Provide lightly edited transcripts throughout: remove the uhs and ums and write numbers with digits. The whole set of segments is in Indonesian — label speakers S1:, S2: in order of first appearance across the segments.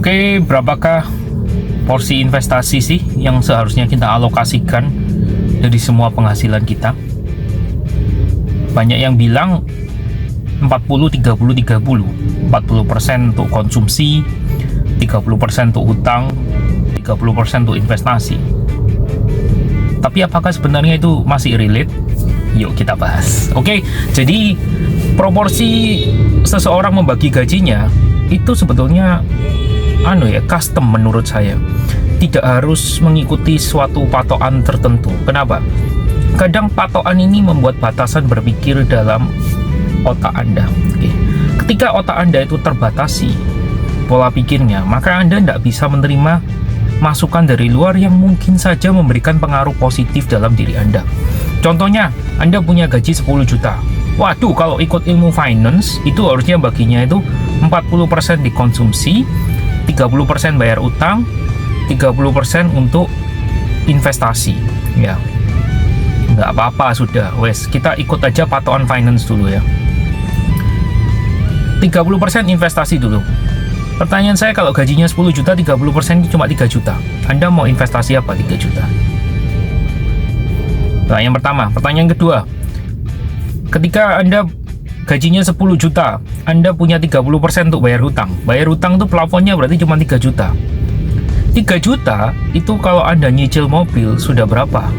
S1: Oke, berapakah porsi investasi sih yang seharusnya kita alokasikan dari semua penghasilan kita? Banyak yang bilang 40-30-30. 40% untuk konsumsi, 30% untuk hutang, 30% untuk investasi. Tapi apakah sebenarnya itu masih relate? Yuk kita bahas. Oke, jadi proporsi seseorang membagi gajinya itu sebetulnya custom menurut saya. Tidak harus mengikuti suatu patokan tertentu. Kenapa? Kadang patokan ini membuat batasan berpikir dalam otak Anda. Oke. Ketika otak Anda itu terbatasi pola pikirnya, maka Anda tidak bisa menerima masukan dari luar yang mungkin saja memberikan pengaruh positif dalam diri Anda. Contohnya, Anda punya gaji 10 juta. Waduh, kalau ikut ilmu finance, itu harusnya baginya itu 40% dikonsumsi, 30% bayar utang, 30% untuk investasi. Ya, nggak apa-apa sudah, wes kita ikut aja patokan finance dulu ya. 30% investasi dulu. Pertanyaan saya, kalau gajinya 10 juta, 30% cuma 3 juta. Anda mau investasi apa 3 juta? Pertanyaan pertama. Pertanyaan kedua, ketika Anda gajinya 10 juta, Anda punya 30% untuk bayar hutang. Bayar hutang itu plafonnya berarti cuma 3 juta. 3 juta itu kalau Anda nyicil mobil sudah berapa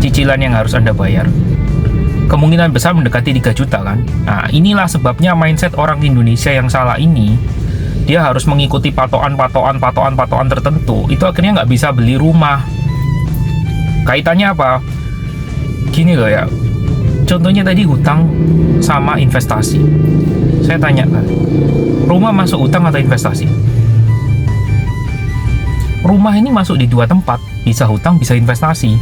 S1: cicilan yang harus Anda bayar? Kemungkinan besar mendekati 3 juta kan? Nah, inilah sebabnya mindset orang Indonesia yang salah ini. Dia harus mengikuti patokan tertentu. Itu akhirnya nggak bisa beli rumah. Kaitannya apa? Gini loh ya. Contohnya tadi hutang sama investasi. Saya tanyakan, rumah masuk hutang atau investasi? Rumah ini masuk di dua tempat, bisa hutang, bisa investasi.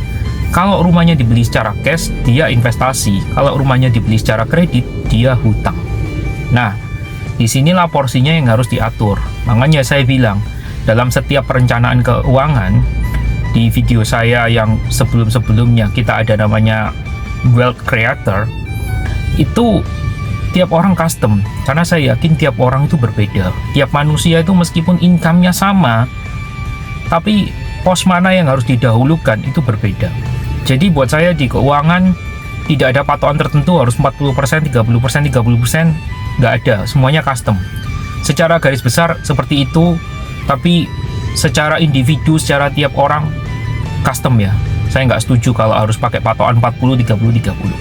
S1: Kalau rumahnya dibeli secara cash, dia investasi. Kalau rumahnya dibeli secara kredit, dia hutang. Nah, disinilah porsinya yang harus diatur. Makanya saya bilang, dalam setiap perencanaan keuangan, di video saya yang sebelum-sebelumnya kita ada namanya Wealth Creator, itu tiap orang custom. Karena saya yakin tiap orang itu berbeda. Tiap manusia itu meskipun income-nya sama, tapi pos mana yang harus didahulukan itu berbeda. Jadi buat saya di keuangan tidak ada patokan tertentu harus 40%, 30%, nggak ada, semuanya custom. Secara garis besar seperti itu, tapi secara individu, secara tiap orang custom ya. Saya nggak setuju kalau harus pakai patokan 40, 30, 30.